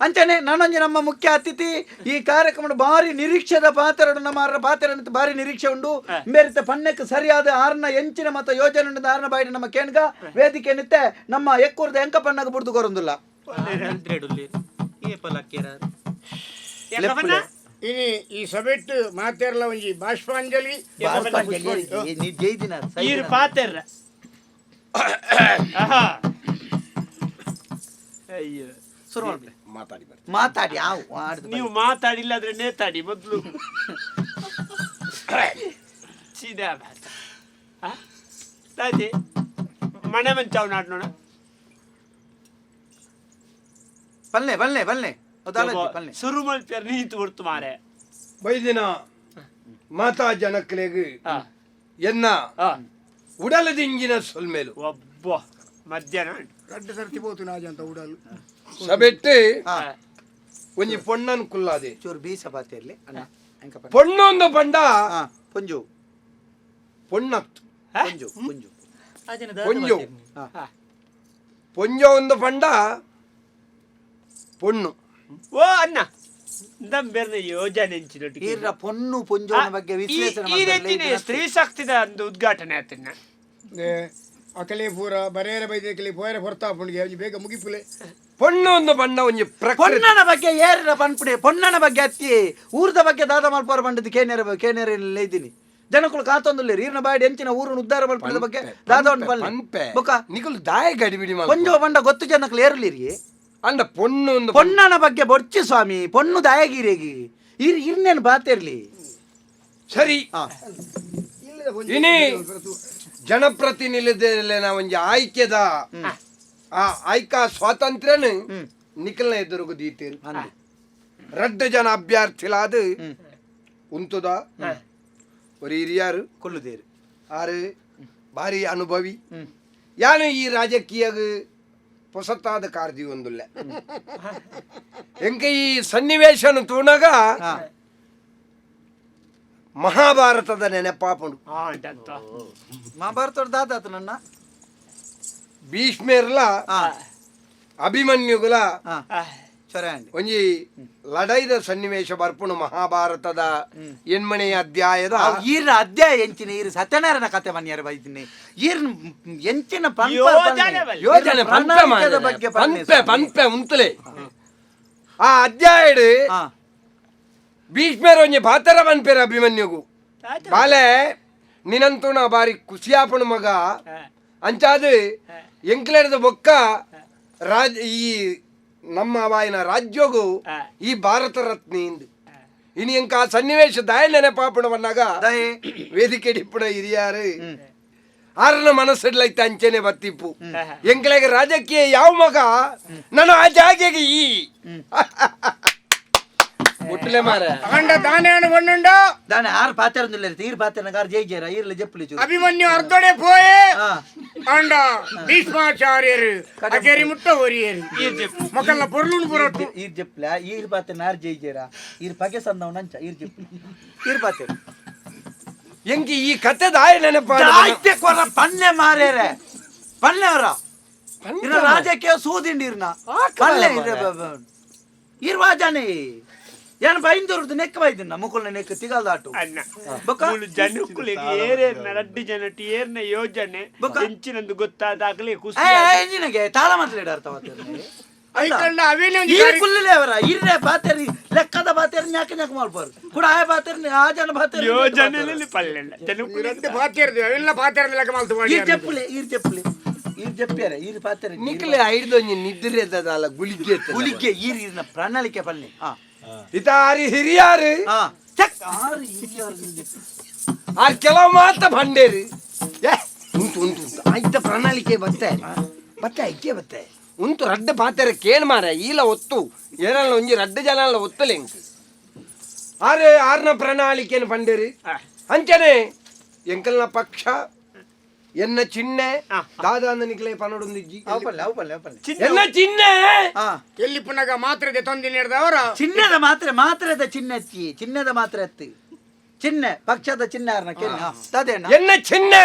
ಅಂಚನೆ ನಾನೊಂದು ನಮ್ಮ ಮುಖ್ಯ ಅತಿಥಿ ಈ ಕಾರ್ಯಕ್ರಮ ಬಾರಿ ನಿರೀಕ್ಷೆದ ಪಾತ್ರ ನಮ್ಮ ಪಾತ್ರ ಬಾರಿ ನಿರೀಕ್ಷೆ ಉಂಡು ಬೇರೆ ಪನ್ನಕ್ಕೆ ಸರಿಯಾದ ಆರ್ನ ಎಂಚಿನ ಮತ್ತು ಯೋಜನೆ ಆರ್ನ ಬಾಯಿನ ನಮ್ಮ ಕೇನ್ಗ ವೇದಿಕೆ ನಿತ್ತೆ ನಮ್ಮ ಎಕ್ಕೂರ್ದ ಎಂಕ ಪನ್ನಗ ಬುಡ್ದು ಕೊರೊಂದಿಲ್ಲ ಇನಿ ಈ ಸಭೆಟ್ಟು ಮಾತೆರ್ಲ ಒಂಜಿ ಬಾಷ್ಪಾಂಜಲಿ ಪಾತೆರ್ರ ಅಯ್ಯೋ ಮಾತಾಡಿ ನೀವು ಮಾತಾಡಿಲ್ಲ ಆದ್ರೆ ನೇತಾಡಿ ಮೊದ್ಲು ಮನೆ ಮಂಚಾವ್ ನಾಡ್ನೋಣ ಬಲ್ಲೆ ಬಲ್ಲೆ ಬಲ್ಲೆ ಶುರು ಮಲ್ಪೇರ್ ನೀತು ಹೊರ್ತು ಮಾರೆ ಬೈದಿನ ಮಾತಾ ಜನಕ್ಕಲೆಗ್ ಎನ್ನ ಉಡಲದಿಂಗಿನ ಸೊಲ್ಮೇಲು ಒಬ್ಬ ಮಧ್ಯಾಹ್ನ ಗಡ್ಡ ಸರ್ತಿ ಬೋತು ನಾಜ ಅಂತ ಉಡಲು ಸಬೆಟ್ಟು ಒಂಜಿ ಪೊಣ್ಣನ್ ಕುಲ್ಲಾದೆ ಚೂರು ಬೀಸ ಪಾತೆರ್ಲಿ ಪೊಣ್ಣೊಂದು ಬಂಡ ಪುಂಜು ಪೊಣ್ಣತ್ತು ಪುಂಜು ಪುಂಜು ಪೊಂಜು ಪೊಂಜ ಒಂದು ಬಂಡ ಪೊಣ್ಣು ಓ ಅಣ್ಣ ಬೇರೆ ಯೋಜನೆ ಈರ ಪೊಣ್ಣು ಪುಂಜೋನ ಬಗ್ಗೆ ವಿಶ್ಲೇಷಣೆ ಸ್ತ್ರೀ ಶಕ್ತಿದ ಒಂದು ಉದ್ಘಾಟನೆ ಆತನ ಅಕಲೆ ಪೂರ ಬರೇರ ಬೈದಕಲಿ ಪೋಯರ ಹೊರ್ತಾ ಪುಂಡಿಗೆ ಬೇಗ ಮುಗಿಪುಲೆ ಪೊಣ್ಣು ಒಂದು ಬಣ್ಣ ಒಂಜಿ ಪೊಣ್ಣನ ಬಗ್ಗೆ ಏರ ಪನ್ಪುಡೆ ಪೊಣ್ಣನ ಬಗ್ಗೆ ಅತ್ತಿ ಊರ್ದ ಬಗ್ಗೆ ದಾದ ಮಲ್ಪೋರ ಬಂಡದ ಕೇನೇರ ಇದ್ದೀನಿ ಜನಗಳು ಕಾತೊಂದುಲ್ಲೇರು ಈರ್ನ ಬಾಡಿ ಎಂಚಿನ ಊರನ್ನು ಉದ್ಧಾರ ಮಲ್ಪದ ಬಗ್ಗೆ ದಾದ ಒಂದು ಬಲ್ಲೆ ಬೊಕ ನಿಕಲು ದಾಯ ಗಡಿಬಿಡಿ ಪೊಂಜೋ ಬಂಡ ಗೊತ್ತು ಜನಕ್ಕಳು ಏರ್ಲಿರಿ ಅಂಡ ಪೊಣ್ಣು ಒಂದು ಪೊಣ್ಣನ ಬಗ್ಗೆ ಬೊಡ್ಚಿ ಸ್ವಾಮಿ ಪೊಣ್ಣು ದಾಯಗಿರೇಗಿ ಇರ್ನೇನು ಬಾತಿರ್ಲಿ ಸರಿ ಇನಿ ಜನಪ್ರತಿನಿಧಿಯಲ್ಲಿನ ಒಂಜಿ ಆಯ್ಕೆದ ಆ ಆಯ್ಕಾ ಸ್ವಾತಂತ್ರ್ಯನ ನಿಖಲ್ನ ಎದುರುಗು ದೀತೀರು ರಡ್ಡು ಜನ ಅಭ್ಯರ್ಥಿಲಾದ ಉಂತುದ ஒரு ಹಿರಿಯರು ಕೊಲ್ಲುದೇರು ಆರು ಭಾರಿ ಅನುಭವಿ ಯಾನು ಈ ರಾಜಕೀಯ ಹೊಸತಾದ ಕಾರ್ದಿ ಒಂದುಲ್ಲ ಎಂಕ ಈ ಸನ್ನಿವೇಶನ ತೂಣಗ ಮಹಾಭಾರತದ ನೆನಪಾಪುಂಡು ಮಹಾಭಾರತ ದಾದಾತ ನನ್ನ ಭೀಷ್ಮೇರ್ಲ ಅಭಿಮನ್ಯುಗುಲ ಒಂಜಿ ಲಡೈದ ಸನ್ನಿವೇಶ ಬರ್ಪುಣು ಮಹಾಭಾರತದ ಎಣ್ಮಣೆ ಅಧ್ಯಾಯದ ಈರ್ನ ಅಧ್ಯಾಯ ಎಂಚಿನ ಈರ್ ಸತ್ಯನಾರಾಯಣ ಕಥೆ ಮನ್ಯಾರ ಬೈತೀನಿ ಈರ್ ಎಂಚಿನ ಯೋಜನೆ ಪಂಪೆ ಉಂತಲೆ ಆ ಅಧ್ಯಾಯಡ್ ಭೀಷ್ಮೇರ್ ಒಂಜಿ ಬಾತರ ಪನ್ಪೇರ ಅಭಿಮನ್ಯುಗು ಬಾಲೆ ನಿನಂತೂ ನಾ ಬಾರಿ ಖುಷಿಯಾಪಣ ಮಗ ಅಂಚಾದ ಎಂಕ್ಲೆಡ್ದ ಬೊಕ್ಕ ಈ ನಮ್ಮ ಅವಾಯಿನ ರಾಜ್ಯೋಗು ಈ ಭಾರತ ರತ್ನ ಇಂದು ಇನಿ ಎಂಕ ಆ ಸನ್ನಿವೇಶ ದಾಯ ನೆನಪಾಪಣ ಬನ್ನಾಗ ವೇದಿಕೆ ಡಿಪ್ಪಣ ಹಿರಿಯಾರು ಆರನ ಮನಸ್ಸಿಡ್ಲೈತೆ ಅಂಚೆನೆ ಬತ್ತಿಪ್ಪು ಎಂಕ್ಲೆಗೆ ರಾಜಕೀಯ ಯಾವ ಮಗ ನಾನು ಆ ಜಾಗೆಗೆ ಈ ಮುಟ್ಲೆ ಮಾರ ಅಂಡ ದಾನೆಯನ್ನು ಕೊಂಡುಂಡ ದಾನೆ ಆರು ಪಾತೆರೊಂದಿಲ್ಲ ಈರ್ ಪಾತೆರನಗಾರ ಜೈ ಜೈರ ಈರ್ಲ ಜಪ್ಪಲಿ ಚೂರು ಅಭಿಮನ್ಯು ಅರ್ಧೊಡೆ ಪೋಯೆ ಅಂಡ ಭೀಷ್ಮಾಚಾರ್ಯರು ಅಗೆರಿ ಮುಟ್ಟ ಹೊರಿಯರು ಮಕ್ಕಳ ಪೊರ್ಲುನ್ ಪುರಟ್ಟು ಈರ್ ಜಪ್ಪಲ ಈರ್ ಪಾತೆರನ ಆರ್ ಜೈ ಜೈರ ಈರ್ ಪಗೆ ಸಂದವ ನಂಚ ಈರ್ ಜಪ್ಪಲಿ ಈರ್ ಪಾತೆರ ಎಂಕಿ ಈ ಕತೆ ದಾಯ ನೆನಪ ಆಯ್ತೆ ಕೊರ ಪನ್ನೆ ಮಾರೇರೆ ಪನ್ನೆ ಅವರ ಇರ ರಾಜಕೀಯ ಸೂದಿಂಡಿ ಇರ್ನ ಪಲ್ಲೆ ಈರ್ ವಾಜಾನೆ ಏನು ಬೈಂದೂರ್ದು ನೆಕ್ಕ ಬೈದಿನ ಮುಕುಲ್ನ ನೆಕ್ಕ ತಿಗಲ್ದಾಟು ಜನಕ್ಕುಲಿಗೆ ಏರೇರ್ನ ರಡ್ಡು ಜನಟಿ ಏರ್ನ ಯೋಜನೆ ಹೆಂಚಿನಂದು ಗೊತ್ತಾದಾಗಲೇ ಖುಷಿ ನಿನಗೆ ತಾಳ ಮಾತಲೇಡಾರ್ತಾವ ಅವೇನು ಕುಲ್ಲೇ ಅವರ ಇರ್ರೆ ಬಾತೇರಿ ಲೆಕ್ಕದ ಬಾತೇರಿ ನ್ಯಾಕ ನ್ಯಾಕ ಮಾಡ್ಬಾರ ಕೂಡ ಆ ಬಾತೇರಿ ಆ ಜನ ಬಾತೇರಿ ಯೋಜನೆಯಲ್ಲಿ ಪಲ್ಲೆಲ್ಲ ಜನಕ್ಕುಲಿಗೆ ಪಾತಿರ್ದು ಅವೆಲ್ಲ ಪಾತಿರ್ದು ಲೆಕ್ಕ ಮಾಡ್ತು ಮಾಡಿ ಈರ್ ಜಪ್ಪಲೆ ಈರ್ ಜಪ್ಪಲೆ ಈರ್ ಜಪ್ಪ್ಯಾರ ಈರ್ ಪಾತೇರಿ ನಿಕ್ಲೆ ಐಡ್ದೊಂಜಿ ನಿದ್ರೆದಲ್ಲ ಗುಳಿಗೆ ಗುಳಿಗೆ ಈರ್ ಈರ್ನ ಪ್ರಣಾಳಿಕೆ ಪಲ್ಲೆ ಇತಾರಿ ಹಿರಿಯಾರು ಆರ್ ಕೆಲವು ಮಾತ ಬಂಡೇರು ಉಂಟು ಉಂಟು ಆಯ್ತ ಪ್ರಣಾಳಿಕೆ ಬತ್ತೆ ಐಕೆ ಬತ್ತೆ ಉಂಟು ರಡ್ಡ ಪಾತೆರ ಕೇಳ್ ಮಾರ ಈಲ ಒತ್ತು ಏನಲ್ಲ ಒಂಜಿ ರಡ್ಡ ಜನ ಒತ್ತಲೆ ಆರ್ನ ಪ್ರಣಾಳಿಕೆಯನ್ನು ಬಂಡೇರಿ ಅಂಚನೆ ಎಂಕಲ್ನ ಪಕ್ಷ ಎನ್ನ ಚಿಹ್ನೆ ದಾದಾಂದ ನಿಕ್ಲೆ ಪನೊಡೊಂದಿಜ್ಜಿ ಎನ್ನ ಚಿಹ್ನೆ ಎಲ್ಲಿ ಪುನಗ ಮಾತ್ರದ ತೊಂದಿನ ಹಿಡ್ದವರ ಚಿನ್ನದ ಮಾತ್ರದ ಚಿಹ್ನೆ ಎತ್ತಿ ಚಿನ್ನದ ಮಾತ್ರ ಎತ್ತಿ ಚಿಹ್ನೆ ಪಕ್ಷದ ಚಿಹ್ನೆ ಎನ್ನ ಚಿಹ್ನೆ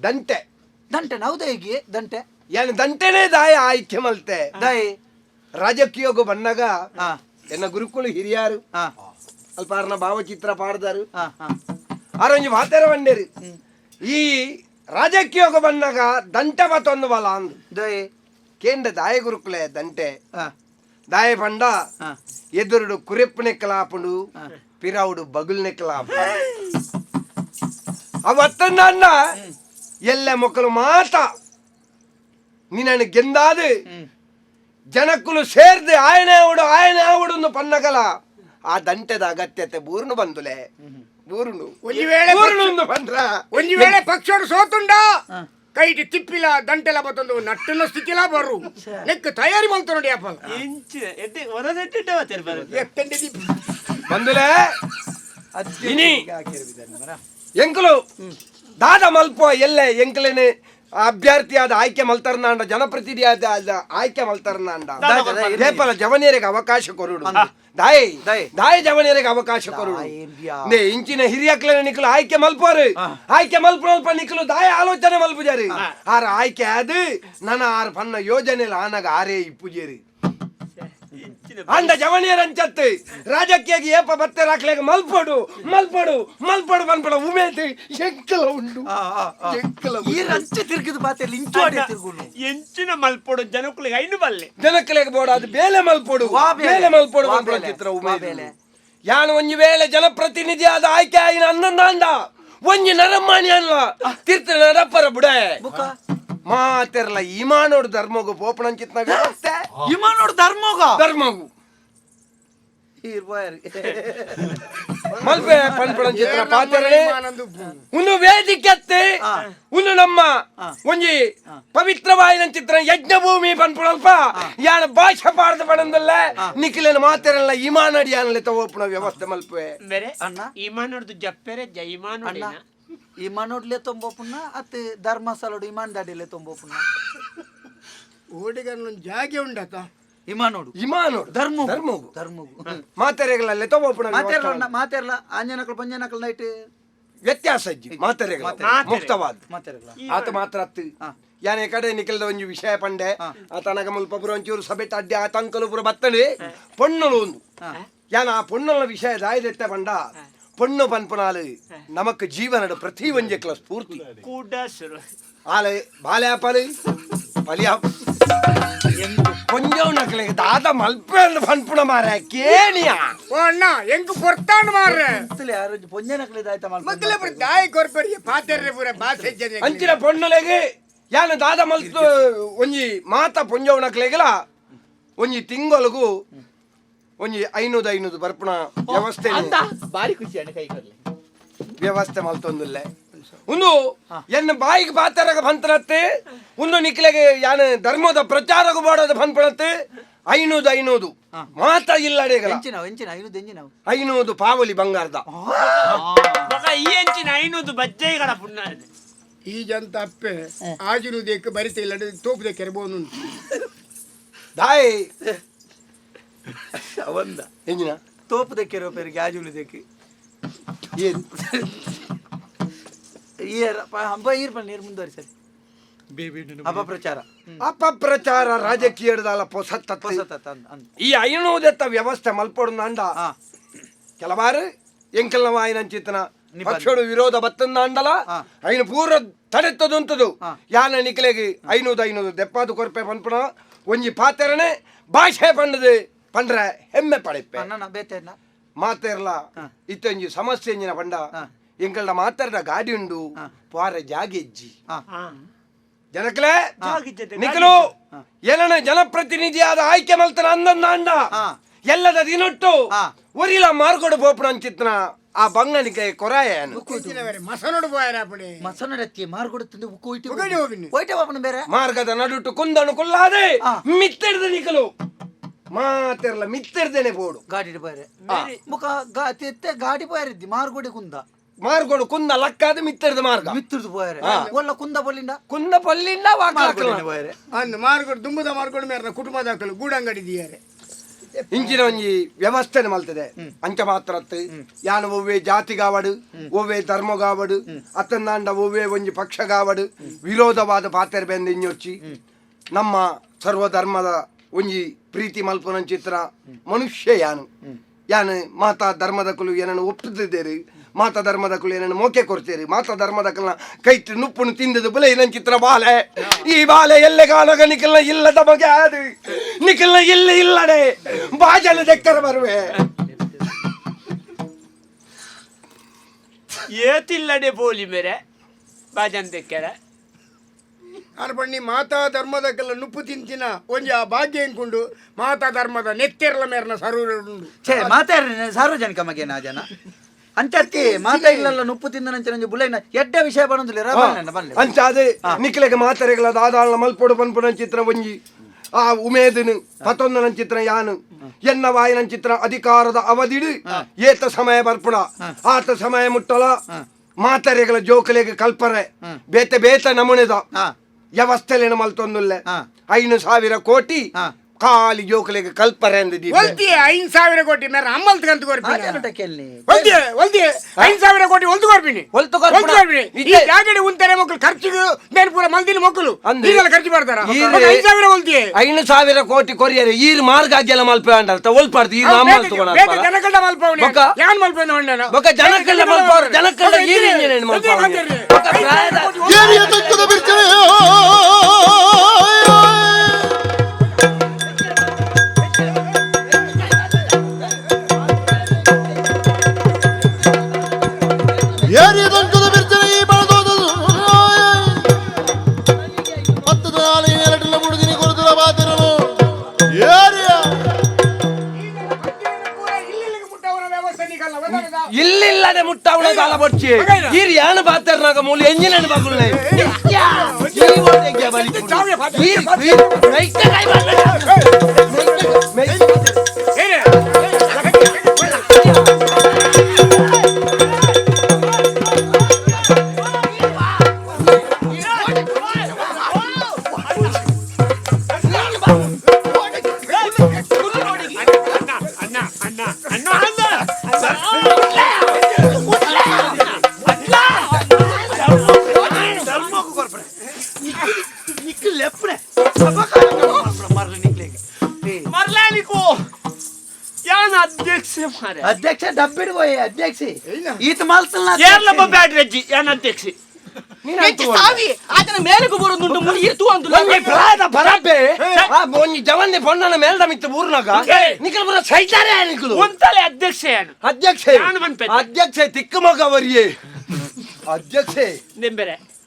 ದಂಟೆ ದಂಟೆ ಹೌದಾ ಹೀಗೆ ದಂಟೆ ಏನು ದಂಟೆನೇ ದಾಯ ಆಯ್ಕೆ ಮಲ್ತೆ ದಾಯಿ ರಾಜಕೀಯಗೂ ಬಂದಾಗ ಹಾ ಎನ್ನ ಗುರುಕುಲು ಹಿರಿಯಾರು ಹಾ ಅಲ್ಪಾರ್ನ ಭಾವಚಿತ್ರ ಪಾಡ್ದಾರು ಹಾ ಹಾ ಆರೊಂಜಿ ಮಾತಾರ ಬಂಡೇರು ಈ ರಾಜಕೀಯಗೂ ಬಂದಾಗ ದಂಟೆ ಮತ್ತೊಂದು ಬಲ ಅಂದು ದಯೆ ಕೇಂದ್ರ ದಾಯ ಗುರುಕುಲೆ ದಂಟೆ ಹಾ ದಾಯ ಪಂಡ ಹಾ ಎದುರುಡು ಕುರೆಪ್ಪನೆ ಕಲಾಪುಂಡು ಪಿರಾವುಡು ಬಗುಲ್ನೆ ಕಲಾಪ ಅವತ್ತನ್ನ ಎಲ್ಲ ಮಕ್ಕಳು ಮಾತ ನಿನ್ನ ಗೆಂದಾದು ಜನಕ್ಕುಲು ಸೇರ್ದು ಆಯನೆ ಆವಡು ಪನ್ನಗಲ ಆ ದಂಟೆದ ಅಗತ್ಯತೆ ಬೂರ್ನು ಬಂದುಲೆ ಬೂರ್ನು ಒಂಜಿ ವೇಳೆ ಬೂರ್ನು ಬಂದ್ರ ಒಂಜಿ ವೇಳೆ ಪಕ್ಷರು ಸೋತುಂಡ ಕೈಟಿ ತಿಪ್ಪಿಲ ದಂಟೆಲ ಬತ್ತೊಂದು ನಟ್ಟನ ಸ್ಥಿತಿಲ ಬರು ನೆಕ್ ತಯಾರಿ ಮಾಡ್ತು ನೋಡಿ ಅಪ್ಪ ಇಂಚಿನ ಎತ್ತೆ ಹೊರದಟ್ಟಿಟ್ಟವ ತೆರ್ಬಾರ ಎತ್ತಂಡೆ ದಿಪ್ಪಿ ಬಂದುಲೆ ಇನಿ ಎಂಕುಲು ದಾದ ಮಲ್ಪ ಎಲ್ಲೆ ಎಂಕಲೇನೆ ಅಭ್ಯರ್ಥಿಯಾದ ಆಯ್ಕೆ ಮಲ್ತಾರನಾಂಡ ಜನಪ್ರತಿನಿಧಿಯಾದ ಆಯ್ಕೆ ಮಲ್ತಾರನಾಂಡ ದೇಪಲ ಜವನಿಯರಿಗೆ ಅವಕಾಶ ಕೊರುಡು ದಾಯಿ ಜವನಿಯರಿಗೆ ಅವಕಾಶ ಕೊರುಡು ನೇ ಇಂಚಿನ ಹಿರಿಯಕ್ಲನೆ ನಿಕ್ಲು ಆಯ್ಕೆ ಮಲ್ಪೋರು ಆಯ್ಕೆ ಮಲ್ಪ ನಿಕ್ಲು ದಾಯ ಆಲೋಚನೆ ಮಲ್ಪುಜಾರಿ ಆರ ಆಯ್ಕೆ ಅದು ನನ್ನ ಆರು ಪನ್ನ ಯೋಜನೆ ಆನಾಗ ಆರೇ ಇಪ್ಪುಜೇರಿ ಅಂಡ ಜವನಿಯರ್ ಅಂಚತ್ತು ರಾಜಕೀಯ ಏಪ ಬತ್ತೆ ರಾಕ್ಲೆಗ ಮಲ್ಪಡು ಬಂದ್ಪಡ ಉಮೇದು ಎಂಕಲ ಉಂಡು ಈ ರಂಚೆ ತಿರುಗಿದು ಬಾತೆ ಲಿಂಚು ಆಡಿ ತಿರುಗುನು ಎಂಚಿನ ಮಲ್ಪೊಡು ಜನಕ್ಕಳಿಗೆ ಐನು ಬಲ್ಲೆ ಜನಕ್ಕಲೆಗ ಬೋಡ ಅದು ಬೇಲೆ ಮಲ್ಪಡು ಬಂದ್ಪಡ ಚಿತ್ರ ಉಮೇದು ಯಾನು ಒಂಜಿ ವೇಳೆ ಜನಪ್ರತಿನಿಧಿ ಆದ ಆಯ್ಕೆ ಆಯ್ನ ಅನ್ನಂದಾಂಡ ಒಂಜಿ ನರಮ್ಮಾಣಿ ಅಲ್ಲ ತೀರ್ಥ ನರಪ್ಪರ ಬುಡೆ ಮಾತೆರ್ಲ ಇಮಾನೋಡು ಧರ್ಮಗು ಪೋಪಣಂಚಿತ್ನ ವ್ಯವಸ್ಥೆ ಇಮಾನೋಡು ಧರ್ಮಗು ಮಲ್ಪೆ ಪನ್ಪಣಂಚಿತ್ನ ಪಾತ್ರೆ ಒಂದು ವೇದಿಕೆತ್ತೆ ಒಂದು ನಮ್ಮ ಒಂಜಿ ಪವಿತ್ರವಾಯಿನ ಚಿತ್ರ ಯಜ್ಞಭೂಮಿ ಪನ್ಪುಣಲ್ಪ ಯಾನ ಭಾಷೆ ಪಾಡ್ದ ಪಣಂದಲ್ಲ ನಿಖಿಲನ ಮಾತೆರಲ್ಲ ಇಮಾನಡಿ ಅನ್ಲೆ ತಗೋಪಣ ವ್ಯವಸ್ಥೆ ಮಲ್ಪೆ ಬೇರೆ ಅಣ್ಣ ಇಮಾನೋಡ್ದು ಜಪ್ಪೆರೆ ಜೈಮಾನೋಡಿನ ಇಮಾನೋಡ್ಲೆ ತೊಂಬೋಪುಣ್ಣ ಅತ್ತೆ ಧರ್ಮಸ್ಥಳಡು ಇಮಾನ್ ದಾಡಿಲೆ ತೊಂಬೋಪುಣ್ಣ ಓಡಿಗನ್ನು ಜಾಗೆ ಉಂಡತ ಇಮಾನೋಡು ಧರ್ಮಗು ಮಾತೆರೆಗಳಲ್ಲೇ ತಗೋಪಣ ಮಾತೆರ್ಲ ಆಂಜನಕಲ್ ಪಂಜನಕಲ್ ನೈಟ್ ವ್ಯತ್ಯಾಸ ಅಜ್ಜಿ ಮಾತೆರೆಗಳ ಮುಕ್ತವಾದ ಮಾತೆರ್ಲ ಆತ ಮಾತ್ರ ಅತ್ತು ಯಾನೆ ಕಡೆ ನಿಖಿಲ್ದ ಒಂಜಿ ವಿಷಯ ಪಂಡೆ ಆತನಗ ಮುಲ್ಪ ಪುರ ಒಂಚೂರು ಸಭೆ ಅಡ್ಡಿ ಆತ ಅಂಕಲು ಪುರ ಬತ್ತಡಿ ಪೊಣ್ಣಲು ಒಂದು ಯಾನ ಆ ಪೊಣ್ಣಲ ವಿಷಯ ದಾಯದೆತ್ತೆ ಪಂಡ ಪೊಣ್ಣು ಪನ್ಪನಾಲು ನಮಕ್ ಜೀವನದ ಪ್ರತಿ ಒಂಜೆಕ್ಲ ಸ್ಫೂರ್ತಿ ಕೂಡ ಶುರು ಆಲೆ ಬಾಲೆ ಆಪಲು ಪಲಿಯ ಕೊಂಜವ್ ನಕ್ಲೆಗೆ ದಾದ ಮಲ್ಪೆ ಪನ್ಪುಣ ಮಾರ ಕೇಳಿಯ ಓ ಅಣ್ಣ ಎಂಕು ಪೊರ್ತಾಂಡ್ ಮಾರ್ರೆ ಯಾರು ಪೊಂಜನಕಲ್ ದಾಯ್ತ ಮಕ್ಕಳ ಪುರ ದಾಯಿ ಕೊರ್ಪರಿಗೆ ಪಾತೆರ್ರೆ ಪುರ ಬಾಸೆ ಜನ ಅಂಚಿನ ಪೊಣ್ಣಲೆಗೆ ಯಾನ ದಾದ ಮಲ್ತು ಒಂಜಿ ಮಾತ ಪೊಂಜವ್ ನಕ್ಲೆಗಲ ಒಂಜಿ ತಿಂಗಳಿಗೂ ಒಂಜಿ 500 ಬರ್ಪಣ ವ್ಯವಸ್ಥೆ ಬಾರಿ ಖುಷಿ ಅಣ್ಣ ಕೈ ಕೊರ್ಲಿ ವ್ಯವಸ್ಥೆ ಮಲ್ತೊಂದುಲ್ಲೆ ಒಂದು ಎನ್ನ ಬಾಯಿಗೆ ಬಾತರಗ ಬಂತನತ್ತೆ ಒಂದು ನಿಕ್ಲೆಗೆ ಯಾನ ಧರ್ಮದ ಪ್ರಚಾರಗ ಬೋಡದ ಬಂದ್ಪಣತ್ತೆ 500 ಮಾತ ಇಲ್ಲಡೆಗಲ 500 ಪಾವಲಿ ಬಂಗಾರದ ಮಗ ಈ ಎಂಚಿನ 500 ಬಜ್ಜೆಗಳ ಪುಣ್ಯ ಈ ಜಂತ ಅಪ್ಪೆ ಆಜುನು ದೇಕ ಬರಿತೆ ಇಲ್ಲ ತೋಪದೆ ಕೆರಬಹುದು ದಾಯ್ ಅವಂದ ಎಂಜಿನ ತೋಪು ದಕ್ಕಿರೋ ಪೇರಿಗೆ ಆಜುಲು ದಕ್ಕಿ ಏನು ಈರ್ ನೀರು ಮುಂದುವರಿಸಲಿ ಅಪಪ್ರಚಾರ ರಾಜಕೀಯದ ಈ 500 ವ್ಯವಸ್ಥೆ ಮಲ್ಪೊಡು ಅಂಡ ಕೆಲವಾರು ಎಂಕಲ್ನವಾಯಿನಂಚಿತ್ತನ ಪಕ್ಷಡು ವಿರೋಧ ಬತ್ತಂದಾಂಡಲ ಐನು ಪೂರ ತಡೆತ್ತದುಂತದು ಯಾನ ನಿಕ್ಲೆಗೆ 500 ದೆಪ್ಪಾದು ಕೊರ್ಪೆ ಪನ್ಪುಣ ಒಂಜಿ ಪಾತೆರನೆ ಭಾಷೆ ಪಂಡ್ರೆ ಹೆಮ್ಮೆ ಪಡೆಪ್ಪೆ ಮಾತೆರ್ಲ ಇತ್ತೊಂಜಿ ಸಮಸ್ಯೆ ಎಂಜಿನ ಪಂಡ ಎಂಕಲ್ನ ಮಾತಾಡ ಗಾಡಿ ಉಂಡು ಪಾರ ಜಾಗೆಜ್ಜಿ ಜನಕ್ಲೆ ನಿಖಲು ಏನನ ಜನಪ್ರತಿನಿಧಿಯಾದ ಆಯ್ಕೆ ಮಲ್ತನ ಅಂದಂದ ಎಲ್ಲದ ದಿನೊಟ್ಟು ಒರಿಲ ಮಾರ್ಕೊಡು ಪೋಪಣ ಅಂಚಿತ್ನ ಆ ಬಂಗನಿಗೆ ಕೊರಾಯ ಮಸನೋಡು ಮಸನಡತ್ತಿ ಮಾರ್ಕೊಡು ತಿಂದು ಬೇರೆ ಮಾರ್ಗದ ನಡುಟ್ಟು ಕುಂದನು ಕುಲ್ಲಾದೆ ಮಿತ್ತಿಡ್ದ ನಿಖಲು ಮಾತೆರ್ಲ ಮಿತ್ತಿರ್ದೇನೆ ಬೋಡು ಗಾಡಿ ಬಾರೆ ಮುಖ ಗಾಡಿ ಬಾರಿದ್ದಿ ಮಾರ್ಗೋಡಿ ಮಾರ್ಗೋಡು ಕುಂದ ಲಕ್ಕಾದ ಮಿತ್ತಿರ್ದ ಮಾರ್ಗ ಮಿತ್ತಿರ್ದು ಬಾರೆ ಒಲ್ಲ ಕುಂದ ಪಲ್ಲಿಂದ ಅಂದ್ ಮಾರ್ಗೋಡು ದುಂಬುದ ಮಾರ್ಗೋಡು ಮೇರೆ ಕುಟುಂಬದ ಹಾಕಲು ಗೂಡಂಗಡಿ ದಿಯಾರೆ ಇಂಚಿನ ಒಂಜಿ ವ್ಯವಸ್ಥೆ ಮಲ್ತದೆ ಅಂಚ ಮಾತ್ರ ಯಾನ ಒವ್ವೇ ಜಾತಿಗಾವಡು ಒವ್ವೇ ಧರ್ಮಗಾವಡು ಅತ್ತಂದಾಂಡ ಒವ್ವೇ ಒಂಜಿ ಪಕ್ಷಗಾವಡು ವಿರೋಧವಾದ ಪಾತೆರ್ ಬೆಂದ ಇಂಜೊಚ್ಚಿ ನಮ್ಮ ಸರ್ವಧರ್ಮದ ಒಂಜಿ ಪ್ರೀತಿ ಮಲ್ಪನ ಚಿತ್ರ ಮನುಷ್ಯ ಯಾನು ಮಾತಾ ಧರ್ಮದ ಕುಲು ಏನನ್ನು ಒಪ್ಪುತ್ತಿದ್ದೇರಿ ಮಾತಾ ಧರ್ಮದ ಕುಲು ಏನನ್ನು ಮೋಕೆ ಕೊಡ್ತೇರಿ ಮಾತಾ ಧರ್ಮದ ಕುಲ ಕೈಟ್ ನುಪ್ಪುನು ತಿಂದದು ಬಲೆ ನನ್ನ ಚಿತ್ರ ಬಾಲೆ ಈ ಬಾಲೆ ಎಲ್ಲೆ ಕಾಣಗ ನಿಖಲ್ನ ಇಲ್ಲದ ಬಗೆ ಅದು ನಿಖಲ್ನ ಇಲ್ಲಿ ಇಲ್ಲಡೆ ಬಾಜಲು ದೆಕ್ಕರ ಬರುವೆ ಏತಿಲ್ಲಡೆ ಬೋಲಿ ಮೇರೆ ಬಾಜನ್ ತೆಕ್ಕರ ಅರ್ಬಣ್ಣಿ ಮಾತಾ ಧರ್ಮದಕ್ಕೆಲ್ಲ ನುಪ್ಪು ತಿಂತಿನ ಒಂಜಿ ಆ ಭಾಗ್ಯ ಎಂಕೊಂಡು ಮಾತಾ ಧರ್ಮದ ನೆತ್ತೆರ್ಲ ಮೇರ್ನ ಸರೂರುಂಡು ಛೇ ಮಾತಾಡ್ರಿ ಸಾರ್ವಜನಿಕ ಮಗೇನ ಜನ ಅಂಚತ್ತಿ ಮಾತಾ ಇಲ್ಲಲ್ಲ ನುಪ್ಪು ತಿಂದನಂಚ ನಂಜಿ ಬುಲೆನ ಎಡ್ಡ ವಿಷಯ ಬರೋದಿಲ್ಲ ಅಂಚಾದೆ ನಿಖಿಲೆಗೆ ಮಾತರೆಗಳ ದಾದಾಳ ಮಲ್ಪೊಡು ಪನ್ಪುನ ಚಿತ್ರ ಒಂಜಿ ಆ ಉಮೇದಿನ ಮತ್ತೊಂದು ನನ್ನ ಚಿತ್ರ ಯಾನು ಎನ್ನ ವಾಯಿನ ಚಿತ್ರ ಅಧಿಕಾರದ ಅವಧಿಡು ಏತ ಸಮಯ ಬರ್ಪುಣ ಆತ ಸಮಯ ಮುಟ್ಟಲ ಮಾತರೆಗಳ ಜೋಕಲೆಗೆ ಕಲ್ಪರೆ ಬೇತೆ ಬೇತ ನಮೂನೆದ ವ್ಯವಸ್ಥೆಲೇನ ಮಲ್ತೊಂದುಲ್ಲೆ 5,000 ಕೋಟಿ ಖಾಲಿ ಜೋಕಲೆಗೆ ಕಲ್ಪರೆ ಅಂದಿದ್ದೀವಿ ಒಲ್ತಿಯೇ 5,000 ಕೋಟಿ ಮೇರೆ ಅಮ್ಮಲ್ತ್ ಕಂತು ಕೊರ್ಪಿನಿ ಕೇಳಿ ಒಲ್ತಿಯೇ 5,000 ಕೋಟಿ ಒಲ್ತು ಕೊರ್ಪಿನಿ ಈ ಜಾಗಡೆ ಉಂತಾರೆ ಮಕ್ಕಳು ಖರ್ಚಿಗೆ ಬೇರೆ ಪೂರ ಮಲ್ದಿನ ಮಕ್ಕಳು ಈಗೆಲ್ಲ ಖರ್ಚು ಮಾಡ್ತಾರ 5,000 ಒಲ್ತಿಯೇ 5,000 ಕೋಟಿ ಕೊರಿಯರೆ ಈರ್ ಮಾರ್ಗ ಆಗ್ಯಲ್ಲ ಮಲ್ಪ ಅಂಡಲ್ತ ಒಲ್ಪಾಡ್ತು ಈರ್ ಬೇರೆ ಜನಕಳ್ಳ ಮಲ್ಪವನಿ ಯಾನ್ ಮಲ್ಪವನಿ ಹೊಂಡನ ಬೊಕ ಜನಕಳ್ಳ ಮಲ್ಪವ್ರು ಜನಕಳ್ಳ ಈರ್ ಇಂಜಿನಿಯರ್ ಮಲ್ಪವ್ರು ಏರಿಯ ತಕ್ಕದ ಬಿರ್ಚನೆ ಏರಿಯ ತಕ್ಕದ ಬಿರ್ಚನೆ ಈ ಬಳದೋದು ಹತ್ತು ನಾಳೆ ಎರಡಲ್ಲ ಮುಡುದಿನಿ ಕೊರತಲ ಬಾತಿರಲು ಏರಿಯ ಇಲ್ಲಿಲ್ಲದೆ ಮುಟ್ಟವಳ ಕಾಲ ಬಡ್ಚಿ ಈರ್ ಯಾನು ಬಾತರ್ನಾಗ ಮೂಲ ಎಂಜಿನ್ ಬಾಗುಲ್ನೆ ಅಧ್ಯಕ್ಷ ಡಬ್ಬಿಡ್ ಹೋಯ್ ಅಧ್ಯಕ್ಷ ಈತ ಮಾಲ್ಸಲ್ಲ ಏರ್ಲಪ್ಪ ಬ್ಯಾಟ್ರಿ ಏನ್ ಅಧ್ಯಕ್ಷಿ ಆತನ ಮೇಲಕ್ಕೆ ಬರೋದುಂಟು ಮುನಿ ಇರ್ತು ಅಂದು ಒಂಜಿ ಜವನ್ನೆ ಪೊಣ್ಣನ ಮೇಲ್ದ ಮಿತ್ತು ಊರ್ನಾಗ ನಿಖಲ್ ಬರ ಸೈತಾರೆ ನಿಖಲು ಒಂತಲೆ ಅಧ್ಯಕ್ಷ ಏನು ಅಧ್ಯಕ್ಷ ನಾನು ಬಂದ್ಪೆ. ಅಧ್ಯಕ್ಷ ತಿಕ್ಕ ಮಗ ಅವರಿಯೇ ಅಧ್ಯಕ್ಷ ನಿಂಬೆರೆ